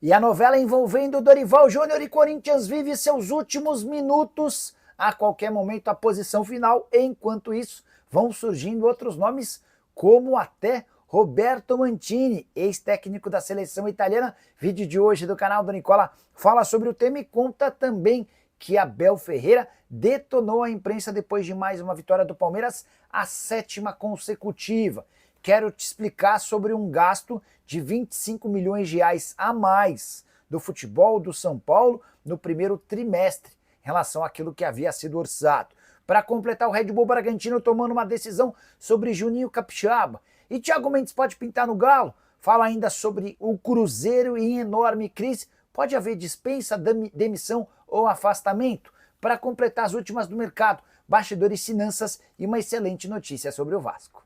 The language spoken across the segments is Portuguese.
E a novela envolvendo Dorival Júnior e Corinthians vive seus últimos minutos. A qualquer momento a posição final. Enquanto isso, vão surgindo outros nomes, como até Roberto Mancini, ex-técnico da seleção italiana. Vídeo de hoje do canal do Nicola fala sobre o tema e conta também que Abel Ferreira detonou a imprensa depois de mais uma vitória do Palmeiras, a 7ª consecutiva. Quero te explicar sobre um gasto de 25 milhões de reais a mais do futebol do São Paulo no primeiro trimestre, em relação àquilo que havia sido orçado. Para completar, o Red Bull Bragantino tomando uma decisão sobre Juninho Capixaba. E Thiago Mendes pode pintar no Galo? Fala ainda sobre o Cruzeiro em enorme crise. Pode haver dispensa, demissão ou afastamento? Para completar as últimas do mercado, bastidores, finanças e uma excelente notícia sobre o Vasco.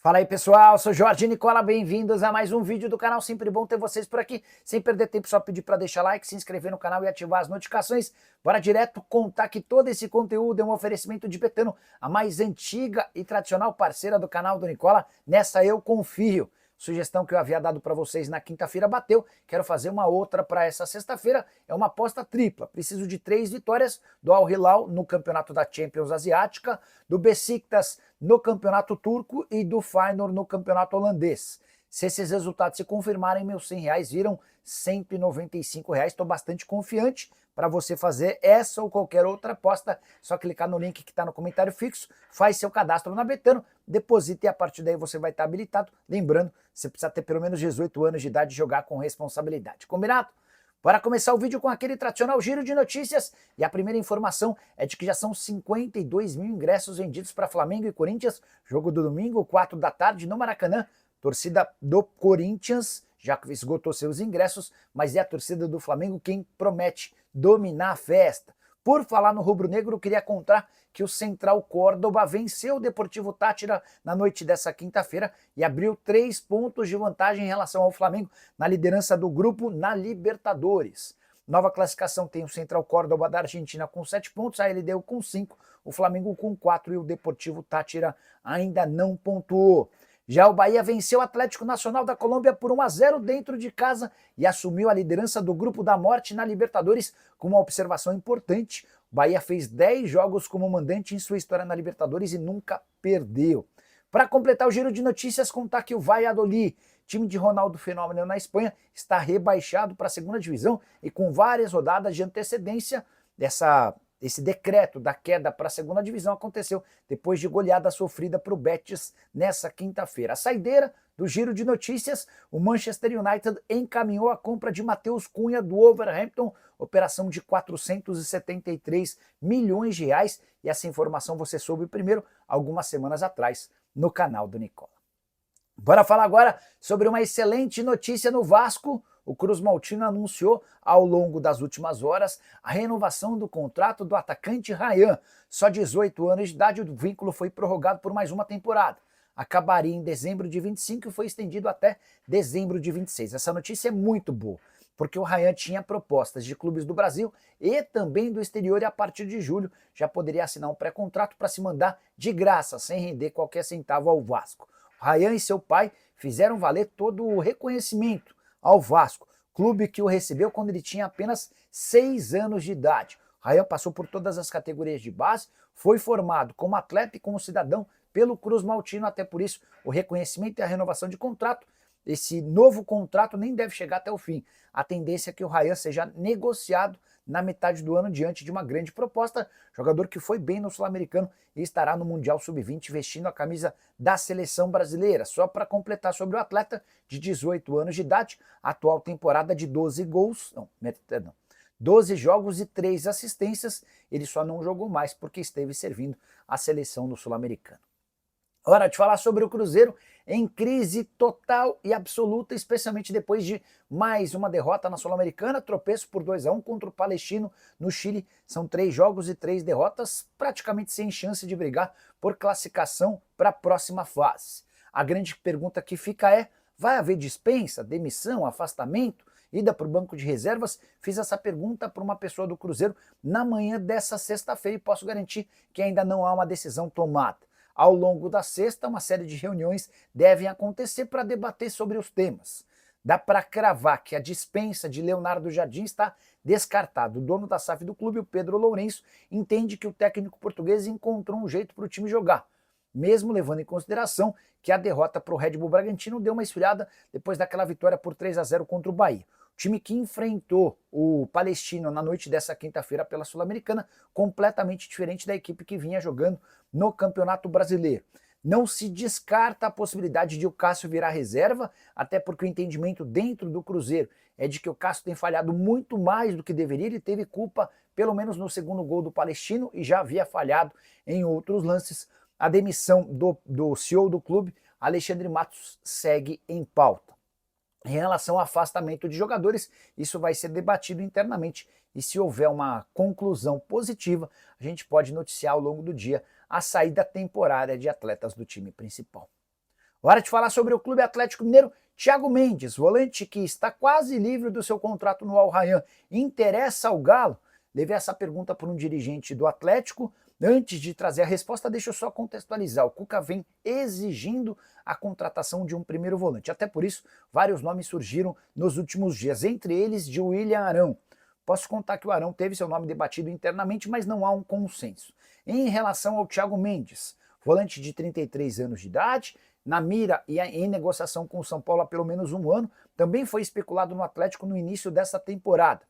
Fala aí pessoal, sou Jorge Nicola, bem-vindos a mais um vídeo do canal, sempre bom ter vocês por aqui. Sem perder tempo, só pedir para deixar like, se inscrever no canal e ativar as notificações. Bora direto contar que todo esse conteúdo é um oferecimento de Betano, a mais antiga e tradicional parceira do canal do Nicola. Nessa eu confio. Sugestão que eu havia dado para vocês na quinta-feira bateu, quero fazer uma outra para essa sexta-feira, é uma aposta tripla. Preciso de 3 vitórias do Al Hilal no campeonato da Champions Asiática, do Besiktas no campeonato turco e do Feyenoord no campeonato holandês. Se esses resultados se confirmarem, meus R$100 viram R$195. Estou bastante confiante. Para você fazer essa ou qualquer outra aposta, só clicar no link que está no comentário fixo, faz seu cadastro na Betano, deposita e a partir daí você vai estar habilitado. Lembrando, você precisa ter pelo menos 18 anos de idade e jogar com responsabilidade. Combinado? Bora começar o vídeo com aquele tradicional giro de notícias. E a primeira informação é de que já são 52 mil ingressos vendidos para Flamengo e Corinthians. Jogo do domingo, 4 da tarde, no Maracanã. Torcida do Corinthians já esgotou seus ingressos, mas é a torcida do Flamengo quem promete dominar a festa. Por falar no rubro-negro, eu queria contar que o Central Córdoba venceu o Deportivo Táchira na noite dessa quinta-feira e abriu 3 pontos de vantagem em relação ao Flamengo na liderança do grupo na Libertadores. Nova classificação tem o Central Córdoba da Argentina com 7 pontos, a LDU com 5, o Flamengo com 4 e o Deportivo Táchira ainda não pontuou. Já o Bahia venceu o Atlético Nacional da Colômbia por 1-0 dentro de casa e assumiu a liderança do Grupo da Morte na Libertadores com uma observação importante. O Bahia fez 10 jogos como mandante em sua história na Libertadores e nunca perdeu. Para completar o giro de notícias, contar que o Valladolid, time de Ronaldo Fenômeno na Espanha, está rebaixado para a 2ª divisão e com várias rodadas de antecedência esse decreto da queda para a 2ª divisão aconteceu depois de goleada sofrida para o Betis nessa quinta-feira. A saideira do giro de notícias, o Manchester United encaminhou a compra de Matheus Cunha do Wolverhampton, operação de 473 milhões de reais, e essa informação você soube primeiro algumas semanas atrás no canal do Nicola. Bora falar agora sobre uma excelente notícia no Vasco. O Cruz Maltino anunciou ao longo das últimas horas a renovação do contrato do atacante Ryan. Só 18 anos de idade, o vínculo foi prorrogado por mais uma temporada. Acabaria em dezembro de 25 e foi estendido até dezembro de 26. Essa notícia é muito boa, porque o Ryan tinha propostas de clubes do Brasil e também do exterior e a partir de julho já poderia assinar um pré-contrato para se mandar de graça, sem render qualquer centavo ao Vasco. O Ryan e seu pai fizeram valer todo o reconhecimento ao Vasco, clube que o recebeu quando ele tinha apenas 6 anos de idade. O Ryan passou por todas as categorias de base, foi formado como atleta e como cidadão pelo Cruz Maltino, até por isso o reconhecimento e a renovação de contrato. Esse novo contrato nem deve chegar até o fim. A tendência é que o Ryan seja negociado na metade do ano diante de uma grande proposta, jogador que foi bem no Sul-Americano e estará no Mundial Sub-20 vestindo a camisa da seleção brasileira. Só para completar sobre o atleta de 18 anos de idade, atual temporada de 12 jogos e 3 assistências, ele só não jogou mais porque esteve servindo a seleção do Sul-Americano. Hora de falar sobre o Cruzeiro em crise total e absoluta, especialmente depois de mais uma derrota na Sul-Americana, tropeço por 2-1 contra o Palestino no Chile. São 3 jogos e 3 derrotas, praticamente sem chance de brigar por classificação para a próxima fase. A grande pergunta que fica é, vai haver dispensa, demissão, afastamento? ida para o banco de reservas? Fiz essa pergunta para uma pessoa do Cruzeiro na manhã dessa sexta-feira e posso garantir que ainda não há uma decisão tomada. Ao longo da sexta, uma série de reuniões devem acontecer para debater sobre os temas. Dá para cravar que a dispensa de Leonardo Jardim está descartada. O dono da SAF do clube, o Pedro Lourenço, entende que o técnico português encontrou um jeito para o time jogar, mesmo levando em consideração que a derrota para o Red Bull Bragantino deu uma esfriada depois daquela vitória por 3-0 contra o Bahia. O time que enfrentou o Palestino na noite dessa quinta-feira pela Sul-Americana, completamente diferente da equipe que vinha jogando no Campeonato Brasileiro. Não se descarta a possibilidade de o Cássio virar reserva, até porque o entendimento dentro do Cruzeiro é de que o Cássio tem falhado muito mais do que deveria. Ele teve culpa, pelo menos no segundo gol do Palestino, e já havia falhado em outros lances. A demissão do CEO do clube, Alexandre Matos, segue em pauta. Em relação ao afastamento de jogadores, isso vai ser debatido internamente e se houver uma conclusão positiva, a gente pode noticiar ao longo do dia a saída temporária de atletas do time principal. Hora de falar sobre o Clube Atlético Mineiro. Thiago Mendes, volante que está quase livre do seu contrato no Al Rayyan, interessa ao Galo? Levei essa pergunta por um dirigente do Atlético. Antes de trazer a resposta, deixa eu só contextualizar. O Cuca vem exigindo a contratação de um primeiro volante. Até por isso, vários nomes surgiram nos últimos dias, entre eles de William Arão. Posso contar que o Arão teve seu nome debatido internamente, mas não há um consenso. Em relação ao Thiago Mendes, volante de 33 anos de idade, na mira e em negociação com o São Paulo há pelo menos um ano, também foi especulado no Atlético no início dessa temporada.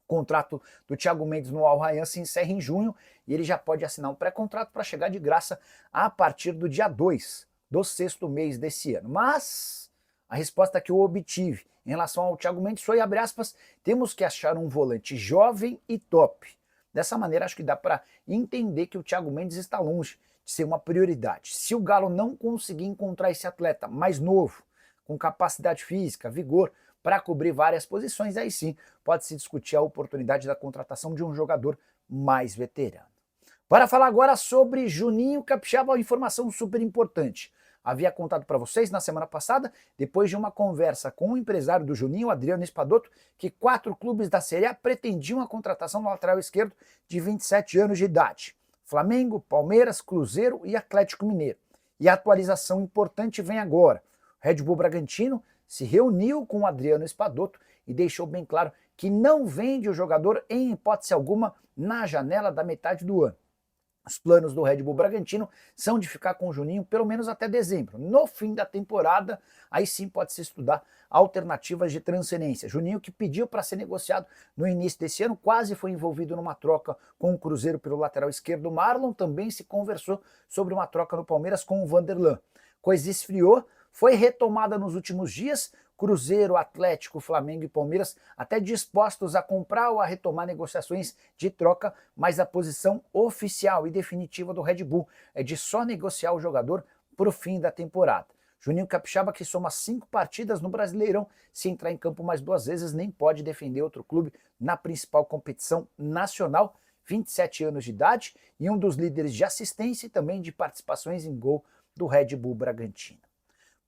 O contrato do Thiago Mendes no Al Rayyan se encerra em junho e ele já pode assinar um pré-contrato para chegar de graça a partir do dia 2 do sexto mês desse ano. Mas a resposta que eu obtive em relação ao Thiago Mendes foi, abre aspas, temos que achar um volante jovem e top. Dessa maneira, acho que dá para entender que o Thiago Mendes está longe de ser uma prioridade. Se o Galo não conseguir encontrar esse atleta mais novo, com capacidade física, vigor, para cobrir várias posições, aí sim pode-se discutir a oportunidade da contratação de um jogador mais veterano. Para falar agora sobre Juninho Capixaba, uma informação super importante. Havia contado para vocês na semana passada, depois de uma conversa com o empresário do Juninho, Adriano Espadoto, que 4 clubes da Série A pretendiam a contratação do lateral esquerdo de 27 anos de idade. Flamengo, Palmeiras, Cruzeiro e Atlético Mineiro. E a atualização importante vem agora. O Red Bull Bragantino se reuniu com o Adriano Espadoto e deixou bem claro que não vende o jogador em hipótese alguma na janela da metade do ano. Os planos do Red Bull Bragantino são de ficar com o Juninho pelo menos até dezembro. No fim da temporada, aí sim pode-se estudar alternativas de transferência. Juninho, que pediu para ser negociado no início desse ano, quase foi envolvido numa troca com o Cruzeiro pelo lateral esquerdo. Marlon também se conversou sobre uma troca no Palmeiras com o Vanderlan. Coisa esfriou, foi retomada nos últimos dias. Cruzeiro, Atlético, Flamengo e Palmeiras até dispostos a comprar ou a retomar negociações de troca, mas a posição oficial e definitiva do Red Bull é de só negociar o jogador para o fim da temporada. Juninho Capixaba, que soma 5 partidas no Brasileirão, se entrar em campo mais 2 vezes, nem pode defender outro clube na principal competição nacional, 27 anos de idade e um dos líderes de assistência e também de participações em gol do Red Bull Bragantino.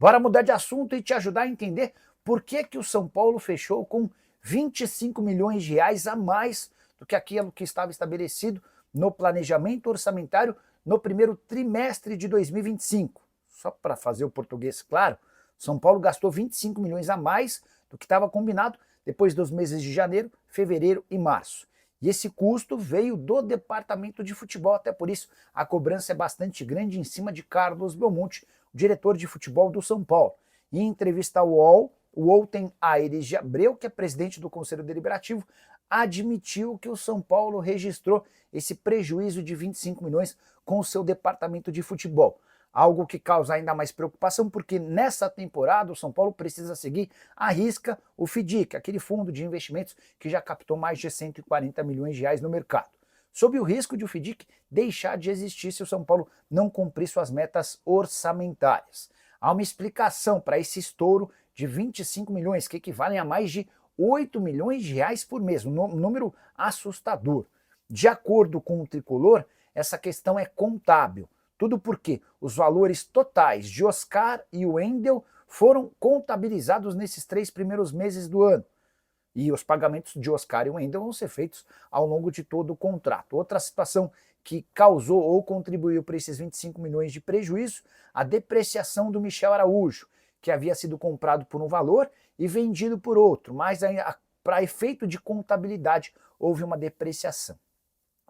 Bora mudar de assunto e te ajudar a entender por que o São Paulo fechou com 25 milhões de reais a mais do que aquilo que estava estabelecido no planejamento orçamentário no primeiro trimestre de 2025. Só para fazer o português claro, São Paulo gastou 25 milhões a mais do que estava combinado depois dos meses de janeiro, fevereiro e março. E esse custo veio do departamento de futebol, até por isso a cobrança é bastante grande em cima de Carlos Belmonte, o diretor de futebol do São Paulo. Em entrevista ao UOL, o Wolten Aires de Abreu, que é presidente do Conselho Deliberativo, admitiu que o São Paulo registrou esse prejuízo de 25 milhões com o seu departamento de futebol. Algo que causa ainda mais preocupação, porque nessa temporada o São Paulo precisa seguir à risca o FDIC, aquele fundo de investimentos que já captou mais de 140 milhões de reais no mercado, sob o risco de o FDIC deixar de existir se o São Paulo não cumprir suas metas orçamentárias. Há uma explicação para esse estouro de 25 milhões, que equivalem a mais de 8 milhões de reais por mês, um número assustador. De acordo com o Tricolor, essa questão é contábil. Tudo porque os valores totais de Oscar e Wendel foram contabilizados nesses 3 primeiros meses do ano. e os pagamentos de Oscar e Wendel vão ser feitos ao longo de todo o contrato. Outra situação que causou ou contribuiu para esses 25 milhões de prejuízo, a depreciação do Michel Araújo, que havia sido comprado por um valor e vendido por outro, mas para efeito de contabilidade houve uma depreciação.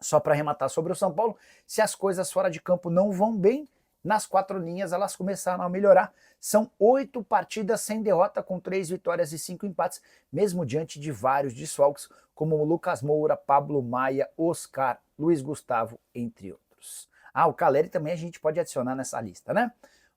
Só para arrematar sobre o São Paulo, se as coisas fora de campo não vão bem, nas 4 linhas elas começaram a melhorar. São 8 partidas sem derrota, com 3 vitórias e 5 empates, mesmo diante de vários desfalques, como o Lucas Moura, Pablo Maia, Oscar, Luiz Gustavo, entre outros. O Caleri também a gente pode adicionar nessa lista, né?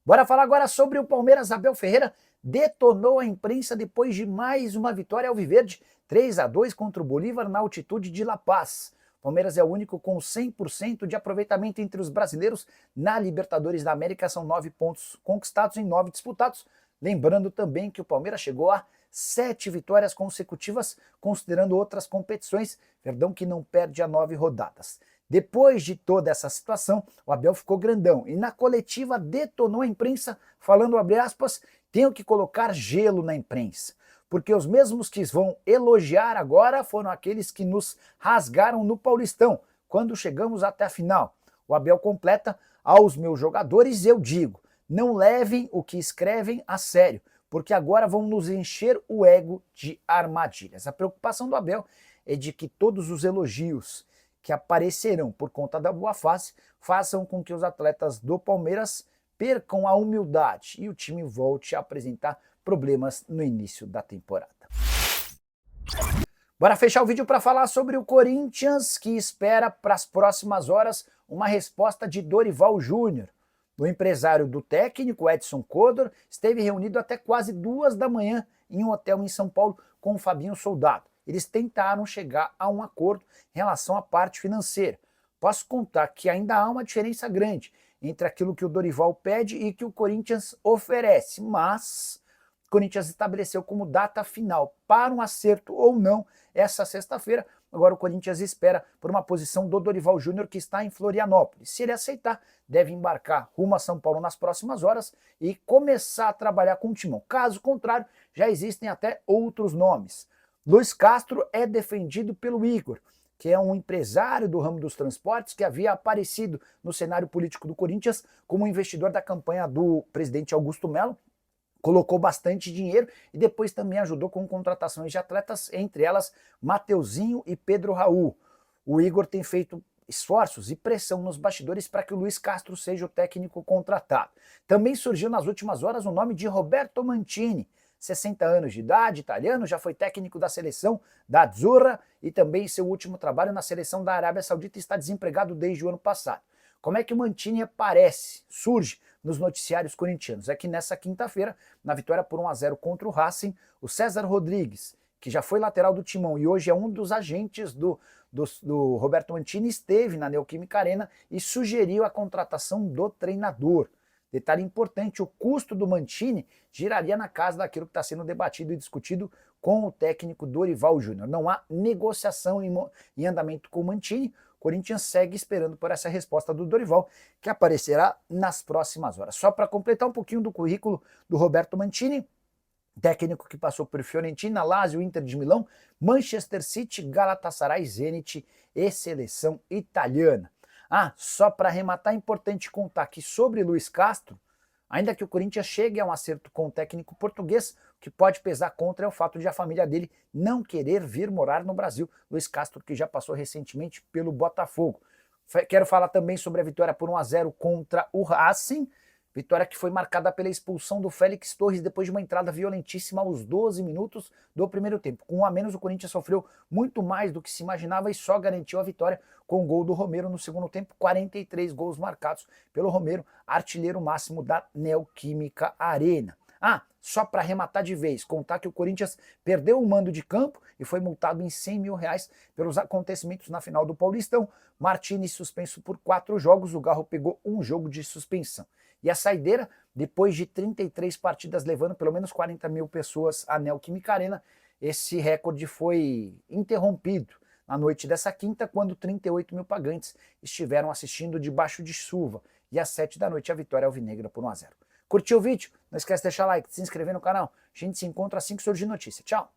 Bora falar agora sobre o Palmeiras. Abel Ferreira detonou a imprensa depois de mais uma vitória alviverde, 3-2 contra o Bolívar na altitude de La Paz. Palmeiras é o único com 100% de aproveitamento entre os brasileiros na Libertadores da América, são 9 pontos conquistados em 9 disputados. Lembrando também que o Palmeiras chegou a 7 vitórias consecutivas, considerando outras competições, Verdão que não perde a 9 rodadas. Depois de toda essa situação, o Abel ficou grandão e na coletiva detonou a imprensa, falando, abre aspas, tenho que colocar gelo na imprensa, porque os mesmos que vão elogiar agora foram aqueles que nos rasgaram no Paulistão, quando chegamos até a final. O Abel completa, aos meus jogadores eu digo, não levem o que escrevem a sério, porque agora vão nos encher o ego de armadilhas. A preocupação do Abel é de que todos os elogios que aparecerão por conta da boa fase façam com que os atletas do Palmeiras percam a humildade e o time volte a apresentar problemas no início da temporada. Bora fechar o vídeo para falar sobre o Corinthians, que espera para as próximas horas uma resposta de Dorival Júnior. O empresário do técnico, Edson Codor, esteve reunido até quase 2 da manhã em um hotel em São Paulo com o Fabinho Soldado. Eles tentaram chegar a um acordo em relação à parte financeira. Posso contar que ainda há uma diferença grande entre aquilo que o Dorival pede e que o Corinthians oferece, mas o Corinthians estabeleceu como data final para um acerto ou não essa sexta-feira. Agora o Corinthians espera por uma posição do Dorival Júnior, que está em Florianópolis. Se ele aceitar, deve embarcar rumo a São Paulo nas próximas horas e começar a trabalhar com o timão. Caso contrário, já existem até outros nomes. Luiz Castro é defendido pelo Igor, que é um empresário do ramo dos transportes que havia aparecido no cenário político do Corinthians como investidor da campanha do presidente Augusto Melo, colocou bastante dinheiro e depois também ajudou com contratações de atletas, entre elas Mateuzinho e Pedro Raul. O Igor tem feito esforços e pressão nos bastidores para que o Luiz Castro seja o técnico contratado. Também surgiu nas últimas horas o nome de Roberto Mancini, 60 anos de idade, italiano, já foi técnico da seleção da Azzurra e também seu último trabalho na seleção da Arábia Saudita, está desempregado desde o ano passado. Como é que o Mancini surge nos noticiários corintianos? É que nessa quinta-feira, na vitória por 1-0 contra o Racing, o César Rodrigues, que já foi lateral do Timão e hoje é um dos agentes do Roberto Mancini, esteve na Neoquímica Arena e sugeriu a contratação do treinador. Detalhe importante, o custo do Mancini giraria na casa daquilo que está sendo debatido e discutido com o técnico Dorival Júnior. Não há negociação em andamento com o Mancini. O Corinthians segue esperando por essa resposta do Dorival, que aparecerá nas próximas horas. Só para completar um pouquinho do currículo do Roberto Mancini, técnico que passou por Fiorentina, Lazio, Inter de Milão, Manchester City, Galatasaray, Zenit e seleção italiana. Só para arrematar, é importante contar que sobre Luiz Castro, ainda que o Corinthians chegue a um acerto com o técnico português, o que pode pesar contra é o fato de a família dele não querer vir morar no Brasil. Luiz Castro, que já passou recentemente pelo Botafogo. Quero falar também sobre a vitória por 1-0 contra o Racing, vitória que foi marcada pela expulsão do Félix Torres depois de uma entrada violentíssima aos 12 minutos do primeiro tempo. Com 1 a menos, o Corinthians sofreu muito mais do que se imaginava e só garantiu a vitória com o gol do Romero no segundo tempo. 43 gols marcados pelo Romero, artilheiro máximo da Neoquímica Arena. Só para arrematar de vez, contar que o Corinthians perdeu o mando de campo e foi multado em R$100 mil pelos acontecimentos na final do Paulistão. Martínez suspenso por 4 jogos, o Garro pegou um jogo de suspensão. E a saideira, depois de 33 partidas levando pelo menos 40 mil pessoas à Neoquímica Arena, esse recorde foi interrompido na noite dessa quinta, quando 38 mil pagantes estiveram assistindo debaixo de chuva. E às 7 da noite a vitória alvinegra por 1-0. Curtiu o vídeo? Não esquece de deixar like, de se inscrever no canal. A gente se encontra assim que surgir notícia. Tchau!